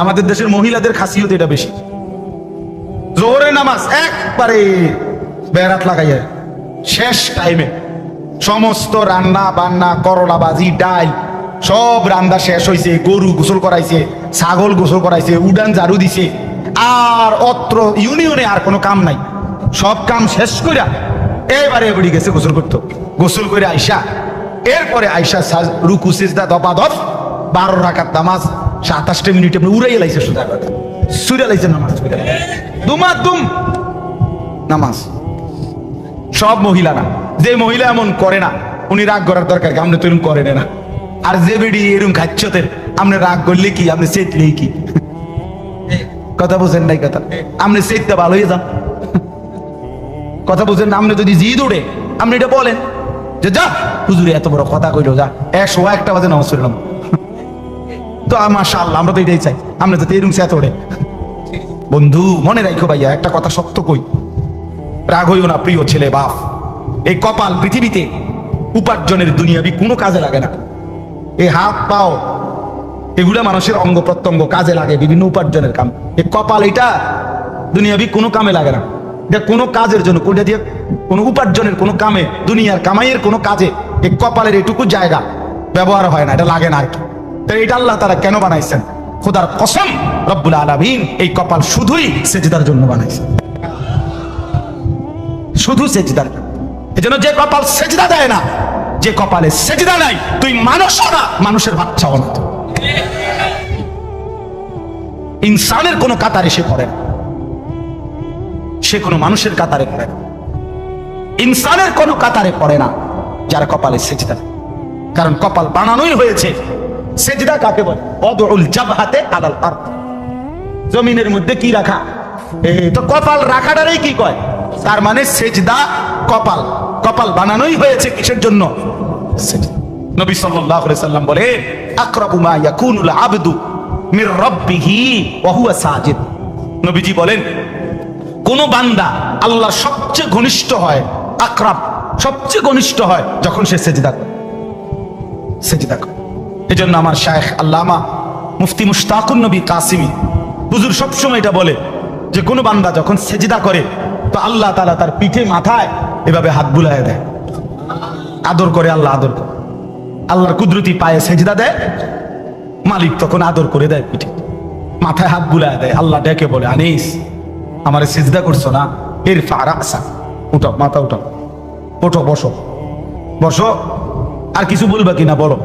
আমাদের দেশের মহিলাদের খাসিয়ত এটা বেশি। জোহরের নামাজ একবারে বেড়াত লাগাইয়া শেষ টাইমে সমস্ত রান্না বান্না, করলা বাজি, ডাল সব রান্না শেষ হয়েছে, গরু গোসল করাইছে, ছাগল গোসল করাইছে, উডান ঝাড়ু দিছে, আর অত্র ইউনিয়নে আর কোনো কাম নাই। সব কাম শেষ কইরা এবারে এবারে গেছে গোসল করতো। গোসল করে আইসা এরপরে আইসা রুকু সিজদা দপা দপ 12 রাকাত নামাজ 27 মিনিটে উড়াই লাইছে, সোজা কথা সুরে লাইছে নামাজ, দুমাদুম নামাজ। সব মহিলা না, যে মহিলা এমন করে না উনি রাগ করার দরকার কি, আপনি তো এরকম করেন না। আর যে বেডি এরকম খাচ্ছতেন, আপনি রাগ করলে কি, আপনি চেতলেই কি, কথা বুঝেন নাই কথা, আপনি চেততে ভালো হয়ে যান, কথা বুঝেন না। আপনি যদি জিদ উঠে আপনি এটা বলেন যে যা হুজুরে এত বড় কথা কইলো, যা 101টা বাজে নামাজ পড়লাম। তো মাশাআল্লাহ, আমরা তো এটাই চাই, আমরা তো এরকম চেত ওঠে। বন্ধু মনে রাখো ভাইয়া, একটা কথা শক্ত কই, রাগ হইও না প্রিয় ছেলে বাপ। এই কপাল পৃথিবীতে উপার্জনের দুনিয়াবি কোনো কাজে লাগে না। এই হাত পাও এগুলা মানুষের অঙ্গ প্রত্যঙ্গ কাজে লাগে বিভিন্ন উপার্জনের কাম। এই কপাল এটা দুনিয়াবি কোনো কামে লাগে না, এটা কোনো কাজের জন্য, কোনটা দিয়ে কোনো উপার্জনের কোনো কামে, দুনিয়ার কামাইয়ের কোনো কাজে এই কপালের এটুকু জায়গা ব্যবহার হয় না, এটা লাগে না আর কি। তো এটা আল্লাহ তাআলা কেন বানাইছেন? খোদার কসম, রব্বুল আলামিন এই কপাল শুধুই সেজদার জন্য বানাইছেন, শুধু সেজদার। এজন্য যে কপাল সেজদা দেয় না, যে কপালে সেজদা নাই, তুই মানুষও না, মানুষের বাচ্চাও না। ইনসানের কোনো কাতারে সে পড়ে না, সে কোনো মানুষের কাতারে পড়ে না, ইনসানের কোনো কাতারে পড়ে না যার কপালে সেজদা। কারণ কপাল বানানোই হয়েছে, সেজদা কাকে বলে? ওয়াদউল জাবহাতে আলাল আরদ, জমিনের মধ্যে কি রাখা, এই তো কপাল রাখাটারই কি কয়, তার মানে সেজদা কপাল। কপাল বানানোই হয়েছে কিসের জন্য? সেজদা। নবী সাল্লাল্লাহু আলাইহি সাল্লাম বলে আকরাবু মা ইয়াকুনুল আবদু মির রাব্বিহি ওয়া হুয়া সাজিদ। নবীজি বলেন কোন বান্দা আল্লাহর সবচেয়ে ঘনিষ্ঠ হয়, আকরাব সবচেয়ে ঘনিষ্ঠ হয় যখন সে সেজদা করে, সেজদা করে। এজন্য আমার শায়েখ আল্লামা মুফতি মুশতাকুন নবী কাসিমি হুজুর সবসময় এটা বলে যে কোন বান্দা যখন সেজদা করে তো আল্লাহ তাআলা তার পিঠে মাথায় এভাবে হাত বুলায় দেয়, আদর করে। আল্লাহ আদর করে, আল্লাহর কুদরতি পায়ে সেজদা দেয়, মালিক তখন আদর করে দেয়, পিঠে মাথায় হাত বুলায় দেয়। আল্লাহ ডেকে বলে আনিস আমারে সেজদা করছো না, ইরফা রাসা, উঠাও মাথা উঠাও, ওঠো বসো বসো, আর কিছু বলবা কিনা বলো।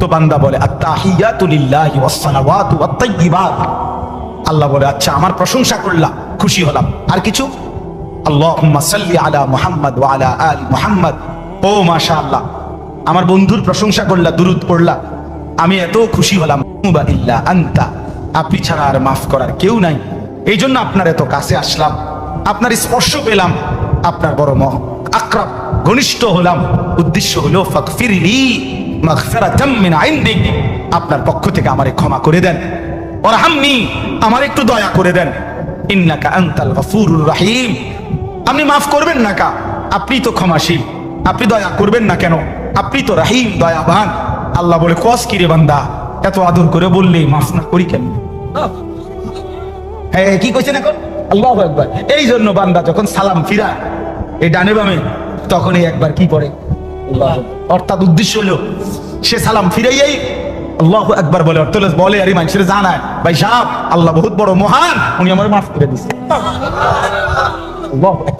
তো বান্দা বলে আত্তাহিয়াতু লিল্লাহি ওয়াস সালাওয়াতু ওয়াত তাইয়্যিবাত। আল্লাহ বলে আচ্ছা আমার প্রশংসা করলাম, খুশি হলাম, আর কিছু? আল্লাহুম্মা সাল্লি আলা মুহাম্মাদ ওয়া আলা আলি মুহাম্মাদ। ও মাশাআল্লাহ, আমার বন্ধুর প্রশংসা করলা, দুরূদ পড়লা, আমি এত খুশি হলাম। মুবা ইল্লা আনতা, আপনি ছাড়া আর মাফ করার কেউ নাই, এই জন্য আপনার এত কাছে আসলাম, আপনার স্পর্শ পেলাম, আপনার বড় আকরাব ঘনিষ্ঠ হলাম। উদ্দেশ্য হলো ফাগফিরলি মাগফিরাতাম মিন ইনদিক, আপনার পক্ষ থেকে আমারে ক্ষমা করে দেন, ওয়ারহামনি, আমার একটু দয়া করে দেন, ইন্নাকা আনতাল গফুরুর রহিম, আপনি মাফ করবেন না কা, আপনি তো ক্ষমাশীল, আপনি দয়া করবেন না কেন, আপনি তো রহিম দয়াবান। আল্লাহ বলে কস কি রে বান্দা, এত আদর করে বললে মাফ না করি কেন? হ্যাঁ কি কইছেন এখন? আল্লাহু আকবার। এই জন্য বান্দা যখন সালাম ফিরায় এই ডানে বামে, তখনই একবার কি পড়ে আল্লাহ, অর্থাৎ উদ্দেশ্য হলো সে সালাম ফিরাইয়াই আল্লাহু আকবার বলে, অর্থ বলে আর মানুষের জানায় ভাই সাহেব আল্লাহ বহুত বড় মহান, উনি আমার মাফ করে দিচ্ছে। আল্লাহু আকবার।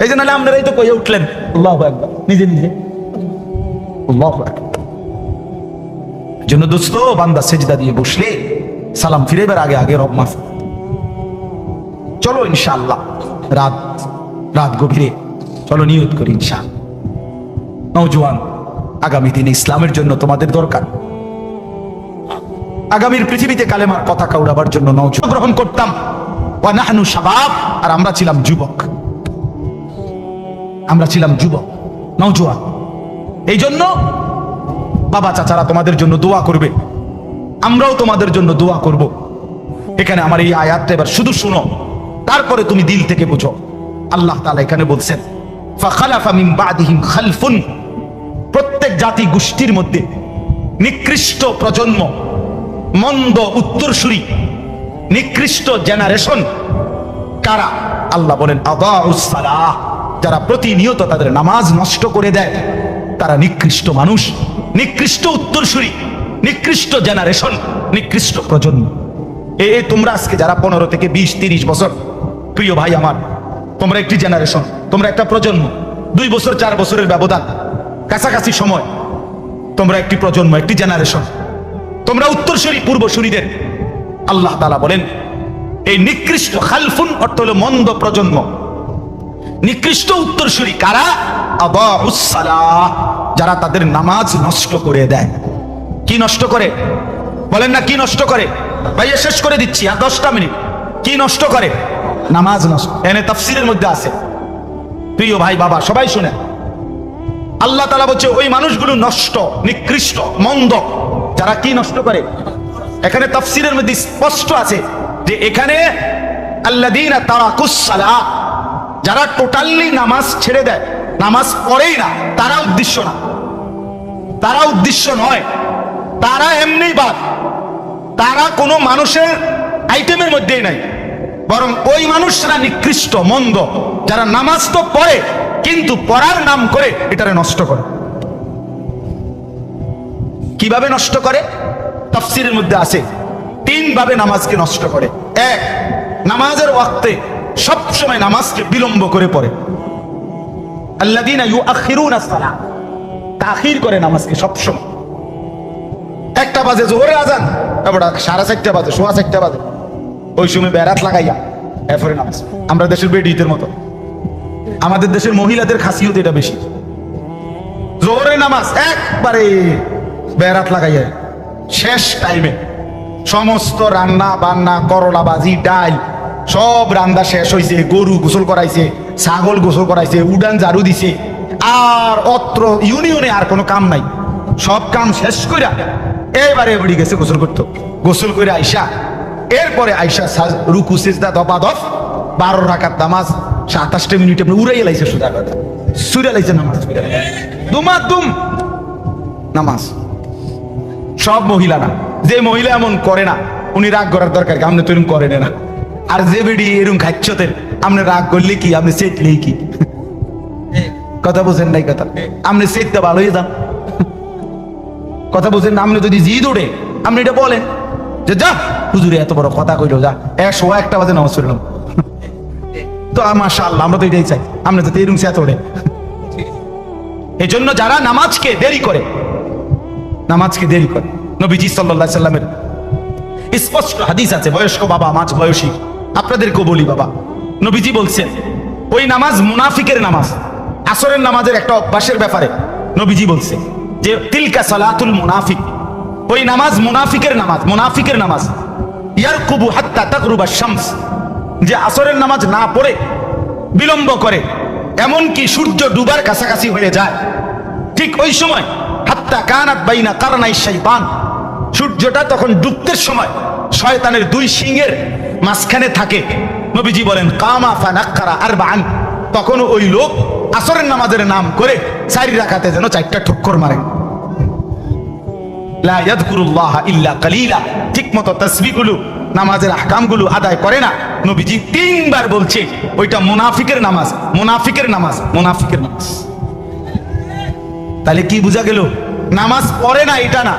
এই জন্য আপনারাই তো কইয়া উঠলেন আল্লাহু আকবার নিজে নিজে, আল্লাহু আকবার। জন্য দোস্ত বান্দা সেজদা দিয়ে বসলে সালাম ফিরাইবার আগে আগে রব মাফ। চলো ইনশাআল্লাহ রাত গভীরে চলো নিয়ত করি ইনশাআল্লাহ। নওজোয়ান, আগামী দিনে ইসলামের জন্য তোমাদের দরকার, আগামীর পৃথিবীতে কালেমার পতাকা উড়াবার জন্য নওজোয়ান গ্রহণ করতাম। ওয়া নাহনু শাবাব, আর আমরা ছিলাম যুবক, আমরা ছিলাম যুবক নওজোয়ান। এই জন্য বাবা চাচারা তোমাদের জন্য দোয়া করবে, আমরাও তোমাদের জন্য দোয়া করব। এখানে আমার এই আয়াতটা এবার শুধু শুনো, তারপরে তুমি দিল থেকে বুঝো। আল্লাহ তাআলা এখানে বলছেন ফাখালাফা মিন বাদিহিম খালফুন, প্রত্যেক জাতি গোষ্ঠীর মধ্যে নিকৃষ্ট প্রজন্ম মন্দ উত্তরসূরি, নিকৃষ্ট জেনারেশন কারা? আল্লাহ বলেন আদাউস সালাহ, যারা প্রতিনিয়ত তাদের নামাজ নষ্ট করে দেয়, তারা নিকৃষ্ট মানুষ, নিকৃষ্ট উত্তরসূরি, নিকৃষ্ট জেনারেশন, নিকৃষ্ট প্রজন্ম। তোমরা আজকে যারা 15 থেকে 20-30 বছর, প্রিয় ভাই আমার, তোমরা একটি জেনারেশন, তোমরা একটা প্রজন্ম, 2 বছর 4 বছরের ব্যবধান, কাছাকাছি সময়, তোমরা একটি প্রজন্ম, একটি জেনারেশন, তোমরা উত্তরসূরি, পূর্বসূরিদের। আল্লাহ তাআলা বলেন এই নিকৃষ্ট, খালফুন অর্থ হলো মন্দ প্রজন্ম, নিকৃষ্ট উত্তরসূরি কারা? আদাউস সালাহ, যারা তাদের নামাজ নষ্ট করে দেয়। কি নষ্ট করে বলেন না? কি নষ্ট করে? ভাইয়া শেষ করে দিচ্ছি, আর 10টা মিনিট। কি নষ্ট করে? নামাজ নষ্ট। এনে তাফসীরের মধ্যে আছে, প্রিয় ভাই বাবা সবাই শুনে। আল্লাহ তাআলা বলছে ওই মানুষগুলো নষ্ট, নিকৃষ্ট, মন্দ, যারা কি নষ্ট করে। এখানে তাফসীরের মধ্যে স্পষ্ট আছে যে এখানে আল্লাযীনা তারাকুস সালাহ, যারা টোটালি নামাজ ছেড়ে দেয়, নামাজ পড়েই না, তারা উদ্দেশ্য না, তারা উদ্দেশ্য নয়, তারা এমনি বাদ, তারা কোনো মানুষের আইটেমের মধ্যেই নাই, বরং ওই মানুষরা নিকৃষ্ট, মন্দ, যারা নামাজ তো পড়ে কিন্তু পড়ার নাম করে এটারে নষ্ট করে। কিভাবে নষ্ট করে? তাফসীরের মধ্যে আছে 3 ভাবে নামাজকে নষ্ট করে। 1, নামাজের ওয়াক্তে সবসময় নামাজকে বিলম্ব করে পড়ে। আল্লাযীনা ইউআখিরুনাস সালাহ, তাখির করে নামাজকে সবসময়। 1টা বাজে জোহরের আজান, এবারে 4:30 বাজে, 4:30 বাজে, ওই সময় বেরাত লাগাইয়া এরপরে নামাজ। আমরা দেশের বেডিদের মতো, আমাদের দেশের মহিলাদের খাসিয়ত এটা বেশি। জোহরের নামাজ একবারে বেরাত লাগাইয়া শেষ টাইমে সমস্ত রান্না বান্না, করলা ভাজি, ডাল সব রান্না শেষ হয়েছে, গরু গোসল করাইছে, ছাগল গোসল করাইছে, উডান ঝাড়ু দিছে, আর অত্র ইউনিয়নে আর কোনো কাম নাই, সব কাম শেষ করে এবারে এবারে গেছে গোসল করতো। গোসল করে আইসা এরপরে আইসা রুকু সিজদা দপাদপ 12 রাকাত নামাজ 27 মিনিটে উড়াইয়া লাইছে, সোজা কথা সুরে লাইছে নামাজ, দুমাদুম নামাজ। সব মহিলা না, যে মহিলা এমন করে না উনি রাগ করার দরকার কি, আপনি তো এরকম করেন না। আর যে বেডি এরকম খাচ্ছতেন, আপনি রাগ করলে কি, আপনি সেটলেই কি, কথা বুঝেন নাই? কথা আপনি সেটতে ভালো হয়ে যান, কথা বুঝেন না? আপনি যদি জিদ ওঠে আপনি এটা বলেন যে যা হুজুরে এত বড় কথা কইলো, যা 101টা বাজে নামাজ পড়লাম। তো মাশাআল্লাহ, আমরা তো এটাই চাই, আমরা যাতে এরকম সেট ওঠে। এই জন্য যারা নামাজকে দেরি করে, নামাজকে দেরি করে, নবীজি সাল্লাল্লাহু আলাইহি সাল্লামের স্পষ্ট হাদিস আছে, বয়স্ক বাবা, মাঝ বয়সী আপনাদেরকেও বলি বাবা, নবীজি বলছেন ওই নামাজ মুনাফিকের নামাজ। আসরের নামাজের একটা অভ্যাসের ব্যাপারে নবীজি বলছে যে তিলকা সালাতুল মুনাফিক, ওই নামাজ মুনাফিকের নামাজ, মুনাফিকের নামাজ। ইয়ারকুবু হাত্তা তাগরুবা শামস, যে আসরের নামাজ না পড়ে বিলম্ব করে, এমনকি সূর্য ডুবার কাছাকাছি হয়ে যায়, ঠিক ওই সময় হাত্তা কানাত বাইনা কারনাই শাইতান, সূর্যটা তখন ডুবতের সময় শয়তানের 2 সিংহের মাঝখানে থাকে। নবীজি বলেন কামা ফানাক্কারা আরবাআন, তখন ওই লোক আসরের নামাজের নাম করে 4 রাকাতে যেন 4টা ঠক্কর মারে। লা ইয়াযকুরুল্লাহ ইল্লা কালিলা, ঠিকমতো তাসবিহগুলো, নামাজের আহকামগুলো আদায় করে না। নবীজি 3 বার বলছে ওইটা মুনাফিকের নামাজ, মুনাফিকের নামাজ, মুনাফিকের নামাজ। তাহলে কি বোঝা গেল? নামাজ পড়ে না এটা না,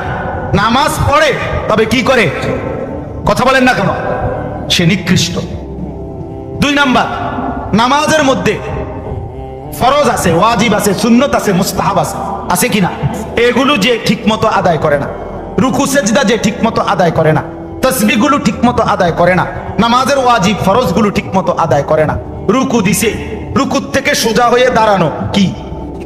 নামাজ পড়ে তবে কি করে, কথা বলেন না কেন, সে নিকৃষ্ট। 2 নাম্বার, নামাজের মধ্যে ফরজ আছে, ওয়াজিব আছে, সুন্নত আছে, মুস্তাহাব আছে, আছে কিনা? এগুলো যে ঠিকমতো আদায় করে না, রুকু সেজদা যে ঠিকমতো আদায় করে না, তাসবিহগুলো ঠিকমতো আদায় করে না, নামাজের ওয়াজিব ফরজগুলো ঠিকমতো আদায় করে না, রুকু দিছে, রুকুর থেকে সোজা হয়ে দাঁড়ানো কি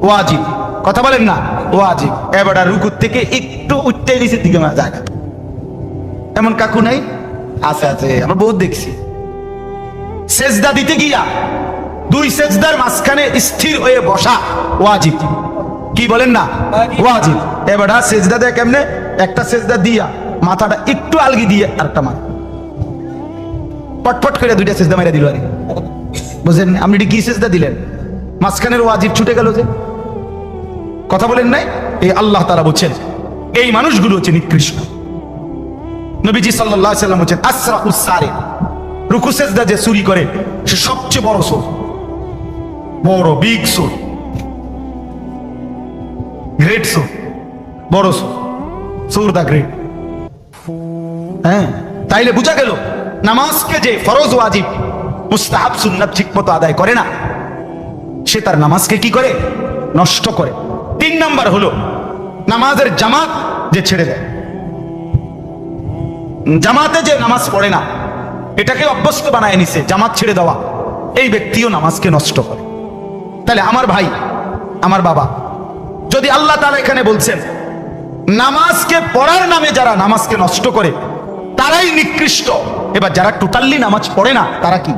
ওয়াজিব, কথা বলেন না, ওয়াজিব। এবার রুকুর থেকে একটু উঠতে নিচের দিকে জায়গা, এমন কাকু নাই? আছে, আছে, আমরা বহুত দেখছি। সেজদা দিতে গিয়া 2 সেজদার মাঝখানে স্থির হয়ে বসা ওয়াজিব, কি বলেন না, ওয়াজিব। এবার সেজদা দেয় কেমনে? একটা সেজদা দিয়া মাথাটা একটু আলগি দিয়ে আরেকটা মাথা পটপট করে 2টা সেজদা মেরে দিল। আরে বুঝেন আপনি কি সেজদা দিলেন? মাঝখানের ওয়াজিব ছুটে গেল যে, কথা বলেন নাই? এই আল্লাহ তাআলা বলছেন এই মানুষগুলো হচ্ছে নিকৃষ্ট। নবীজি সাল্লাল্লাহু আলাইহি সাল্লাম বলেন আসরাউস সারিক, রুকু সিজদা যে চুরি করে সে সবচেয়ে বড় চোর, বড় বিগ চোর, গ্রেট চোর, বড় চোর, চোর দা গ্রেট। হ্যাঁ, তাইলে বোঝা গেল নামাজকে যে ফরজ ওয়াজিব মুস্তাহাব সুন্নাত ঠিকমতো আদায় করে না, সে তার নামাজকে কি করে? নষ্ট করে। 3 নাম্বার হলো নামাজের জামাত যে ছেড়ে দেয়, জামাতে যে নামাজ পড়ে না, এটাকে অভ্যস্ত বানায় নিছে জামাত ছেড়ে দেওয়া, এই ব্যক্তিও নামাজকে নষ্ট করে। তাহলে আমার ভাই, আমার বাবা, যদি আল্লাহ তাআলা এখানে বলছেন নামাজকে পড়ার নামে যারা নামাজকে নষ্ট করে তারাই নিকৃষ্ট, এবার যারা টোটালি নামাজ পড়ে না তারা কি?